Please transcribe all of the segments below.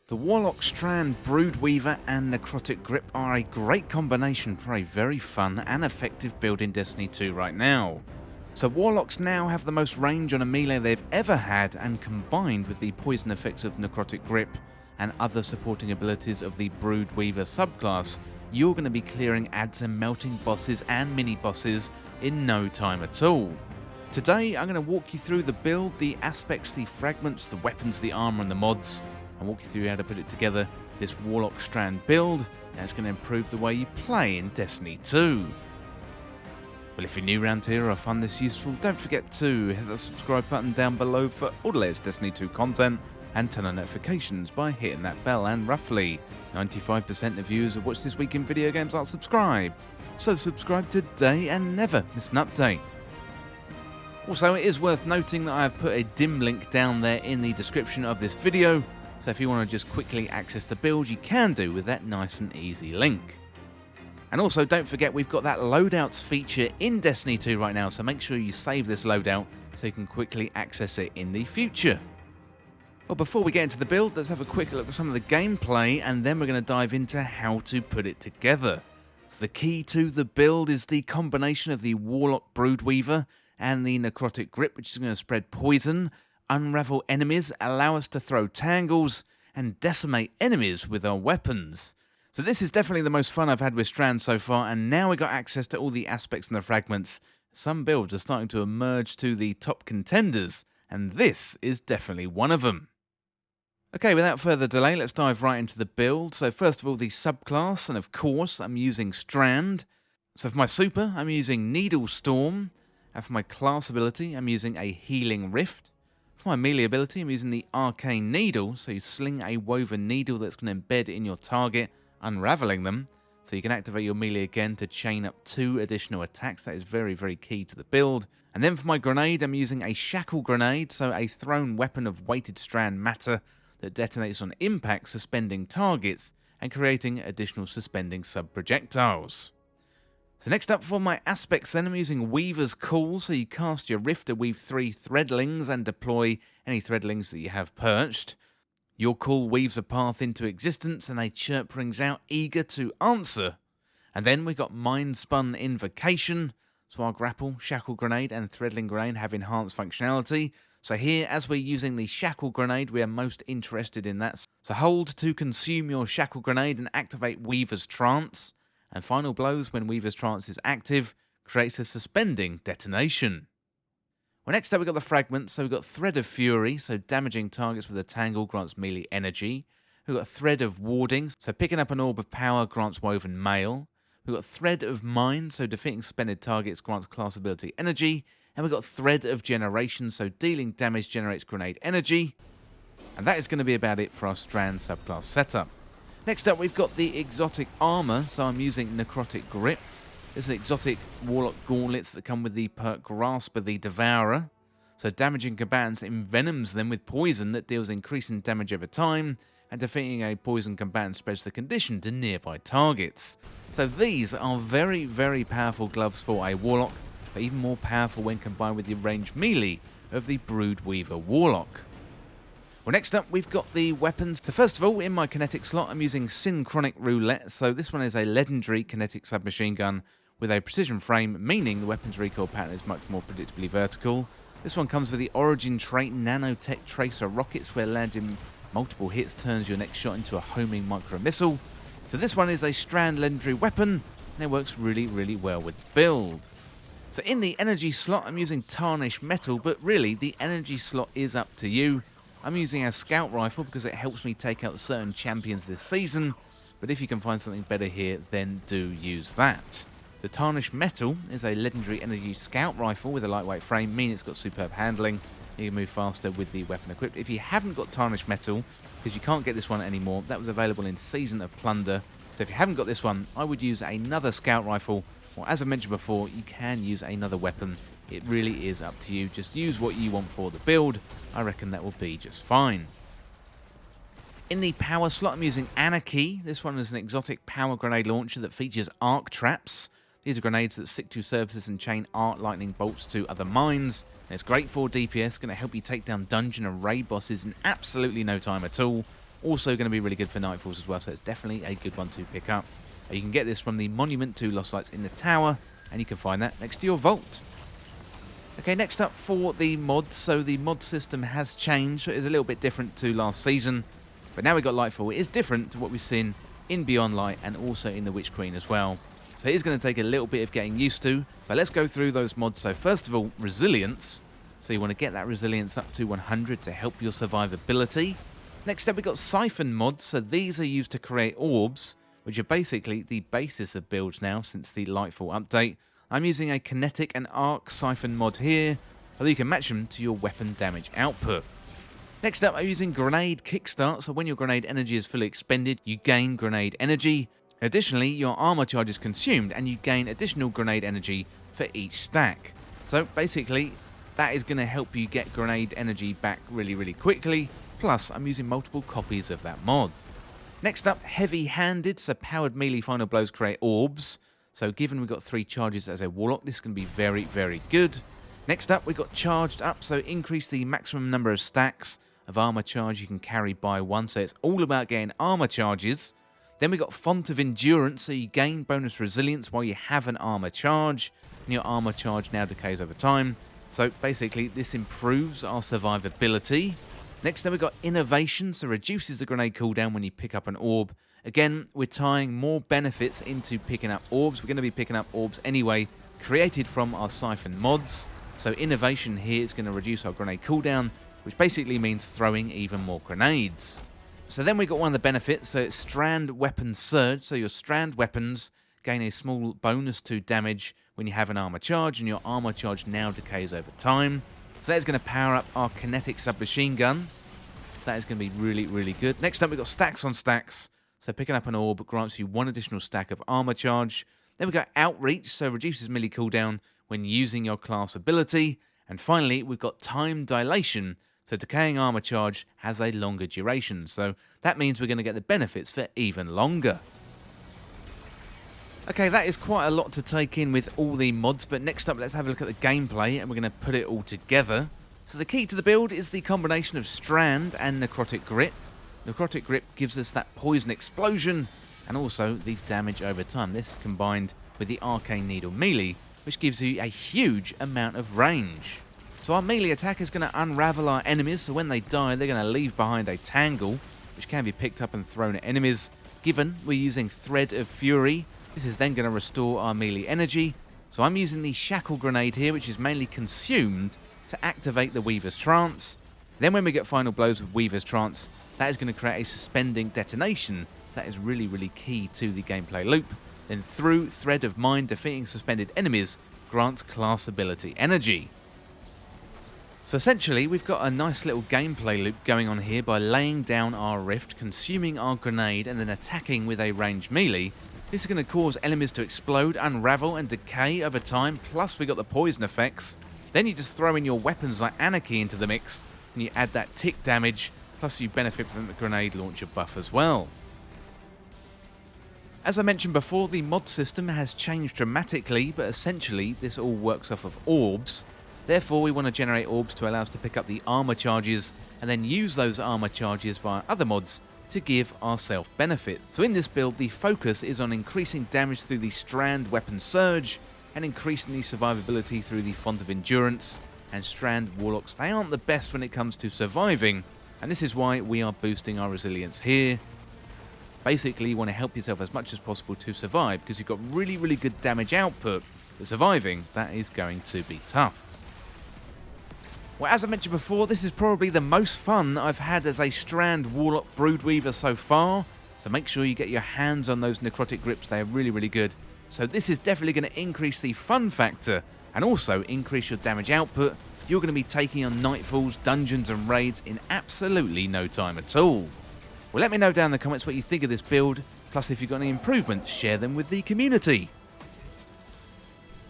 The Warlock Strand, Broodweaver and Necrotic Grip are a great combination for a very fun and effective build in Destiny 2 right now. So Warlocks now have the most range on a melee they've ever had, and combined with the poison effects of Necrotic Grip and other supporting abilities of the Broodweaver subclass, you're going to be clearing adds and melting bosses and mini-bosses in no time at all. Today I'm going to walk you through the build, the aspects, the fragments, the weapons, the armour and the mods, and walk you through how to put it together, this Warlock Strand build that's going to improve the way you play in Destiny 2. Well, if you're new around here or find this useful, don't forget to hit the subscribe button down below for all the latest Destiny 2 content, and turn on notifications by hitting that bell, and roughly 95% of viewers who watch this week in video games are subscribed. So subscribe today and never miss an update. Also, it is worth noting that I have put a dim link down there in the description of this video, so if you want to just quickly access the build, you can do with that nice and easy link. And also, don't forget we've got that loadouts feature in Destiny 2 right now, so make sure you save this loadout so you can quickly access it in the future. Well, before we get into the build, let's have a quick look at some of the gameplay, and then we're going to dive into how to put it together. So the key to the build is the combination of the Warlock Broodweaver and the Necrotic Grip, which is going to spread poison, unravel enemies, allow us to throw tangles, and decimate enemies with our weapons. So this is definitely the most fun I've had with Strand so far, and now we've got access to all the aspects and the fragments. Some builds are starting to emerge to the top contenders, and this is definitely one of them. Okay, without further delay, let's dive right into the build. So first of all, the subclass, and of course I'm using Strand. So for my super, I'm using Needle Storm, and for my class ability, I'm using a Healing Rift. For my melee ability, I'm using the Arcane Needle, so you sling a woven needle that's going to embed in your target, unraveling them, so you can activate your melee again to chain up 2 additional attacks. That is very, very key to the build. And then for my grenade, I'm using a Shackle Grenade, so a thrown weapon of weighted strand matter that detonates on impact, suspending targets and creating additional suspending sub-projectiles. So next up for my aspects then, I'm using Weaver's Call, so you cast your Rift to weave 3 threadlings and deploy any threadlings that you have perched. Your call weaves a path into existence and a chirp rings out, eager to answer. And then we've got Mind Spun Invocation, so our Grapple, Shackle Grenade and Threadling Grenade have enhanced functionality. So here, as we're using the Shackle Grenade, we are most interested in that. So hold to consume your Shackle Grenade and activate Weaver's Trance. And Final Blows, when Weaver's Trance is active, creates a suspending detonation. Well, next up we've got the fragments. So we've got Thread of Fury, so damaging targets with a tangle grants melee energy. We've got Thread of Warding, so picking up an orb of power grants woven mail. We've got Thread of Mind, so defeating suspended targets grants class ability energy. And we've got Thread of Generation, so dealing damage generates grenade energy. And that is going to be about it for our Strand subclass setup. Next up, we've got the exotic armour, so I'm using Necrotic Grip. There's an exotic Warlock gauntlets that come with the perk Grasp of the Devourer. So damaging combatants envenoms them with poison that deals increasing damage over time, and defeating a poison combatant spreads the condition to nearby targets. So these are very, very powerful gloves for a Warlock, but even more powerful when combined with the ranged melee of the Broodweaver Warlock. Well, next up, we've got the weapons. So first of all, in my kinetic slot, I'm using Synchronic Roulette. So this one is a legendary kinetic submachine gun with a precision frame, meaning the weapon's recoil pattern is much more predictably vertical. This one comes with the Origin trait Nanotech Tracer rockets, where landing multiple hits turns your next shot into a homing micro missile. So this one is a Strand legendary weapon, and it works really, really well with the build. So in the energy slot, I'm using Tarnished Metal, but really the energy slot is up to you. I'm using a Scout Rifle because it helps me take out certain champions this season, but if you can find something better here, then do use that. The Tarnished Metal is a legendary energy Scout Rifle with a lightweight frame, meaning it's got superb handling. You can move faster with the weapon equipped. If you haven't got Tarnished Metal, because you can't get this one anymore, that was available in Season of Plunder. So if you haven't got this one, I would use another Scout Rifle, or as I mentioned before, you can use another weapon. It really is up to you. Just use what you want for the build. I reckon that will be just fine. In the power slot, I'm using Anarchy. This one is an exotic power grenade launcher that features arc traps. These are grenades that stick to surfaces and chain arc lightning bolts to other mines. And it's great for DPS, going to help you take down dungeon and raid bosses in absolutely no time at all. Also going to be really good for nightfalls as well, so it's definitely a good one to pick up. You can get this from the Monument to Lost Lights in the tower, and you can find that next to your vault. Okay, next up for the mods. So the mod system has changed. So it is a little bit different to last season, but now we've got Lightfall. It is different to what we've seen in Beyond Light and also in the Witch Queen as well. So it is going to take a little bit of getting used to, but let's go through those mods. So first of all, resilience. So you want to get that resilience up to 100 to help your survivability. Next up, we've got siphon mods. So these are used to create orbs, which are basically the basis of builds now since the Lightfall update. I'm using a kinetic and arc siphon mod here, although you can match them to your weapon damage output. Next up, I'm using grenade kickstart. So when your grenade energy is fully expended, you gain grenade energy. Additionally, your armor charge is consumed and you gain additional grenade energy for each stack. So basically, that is going to help you get grenade energy back really, really quickly. Plus, I'm using multiple copies of that mod. Next up, heavy-handed. So powered melee final blows create orbs. So given we've got 3 charges as a Warlock, this is going to be very, very good. Next up, we've got charged up. So increase the maximum number of stacks of armor charge you can carry by 1. So it's all about getting armor charges. Then we've got Font of Endurance. So you gain bonus resilience while you have an armor charge. And your armor charge now decays over time. So basically, this improves our survivability. Next up, we've got Innovation, so reduces the grenade cooldown when you pick up an orb. Again, we're tying more benefits into picking up orbs. We're going to be picking up orbs anyway, created from our siphon mods. So Innovation here is going to reduce our grenade cooldown, which basically means throwing even more grenades. So then we've got one of the benefits, so it's Strand Weapon Surge. So your Strand weapons gain a small bonus to damage when you have an armor charge, and your armor charge now decays over time. So that is going to power up our kinetic submachine gun. That is going to be really, really good. Next up, we've got Stacks on Stacks. So picking up an orb grants you 1 additional stack of armor charge. Then we've got Outreach, so reduces melee cooldown when using your class ability. And finally, we've got Time Dilation. So decaying armor charge has a longer duration. So that means we're going to get the benefits for even longer. Okay, that is quite a lot to take in with all the mods, but next up let's have a look at the gameplay and we're going to put it all together. So the key to the build is the combination of Strand and Necrotic Grip. Necrotic Grip gives us that poison explosion and also the damage over time. This combined with the Arcane Needle melee, which gives you a huge amount of range. So our melee attack is going to unravel our enemies, so when they die they're going to leave behind a tangle, which can be picked up and thrown at enemies. Given we're using Thread of Fury, this is then going to restore our melee energy. So I'm using the Shackle Grenade here, which is mainly consumed to activate the Weaver's Trance. Then when we get final blows with Weaver's Trance, that is going to create a suspending detonation. That is really, really key to the gameplay loop. Then through Thread of Mind, defeating suspended enemies grants class ability energy. So essentially, we've got a nice little gameplay loop going on here by laying down our rift, consuming our grenade, and then attacking with a ranged melee. This is going to cause enemies to explode, unravel, and decay over time, plus we got the poison effects. Then you just throw in your weapons like Anarchy into the mix, and you add that tick damage, plus you benefit from the grenade launcher buff as well. As I mentioned before, the mod system has changed dramatically, but essentially this all works off of orbs. Therefore, we want to generate orbs to allow us to pick up the armor charges, and then use those armor charges via other mods to give ourselves benefit. So in this build, the focus is on increasing damage through the Strand Weapon Surge, and increasing the survivability through the Font of Endurance. And Strand Warlocks, they aren't the best when it comes to surviving, and this is why we are boosting our resilience here. Basically, you want to help yourself as much as possible to survive, because you've got really, really good damage output, but surviving, that is going to be tough. Well, as I mentioned before, this is probably the most fun I've had as a Strand Warlock Broodweaver so far, so make sure you get your hands on those Necrotic Grips. They are really, really good. So this is definitely going to increase the fun factor, and also increase your damage output. You're going to be taking on nightfalls, dungeons and raids in absolutely no time at all. Well, let me know down in the comments what you think of this build, plus if you've got any improvements, share them with the community.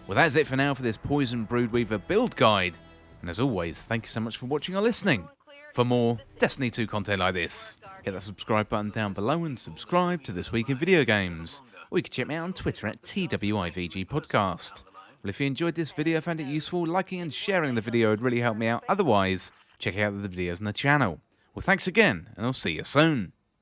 Well, that's it for now for this Poison Broodweaver build guide. And as always, thank you so much for watching or listening. For more Destiny 2 content like this, hit that subscribe button down below and subscribe to This Week in Video Games. Or you can check me out on Twitter at TWIVG Podcast. Well, if you enjoyed this video, found it useful, liking and sharing the video would really help me out. Otherwise, check out the videos on the channel. Well, thanks again, and I'll see you soon.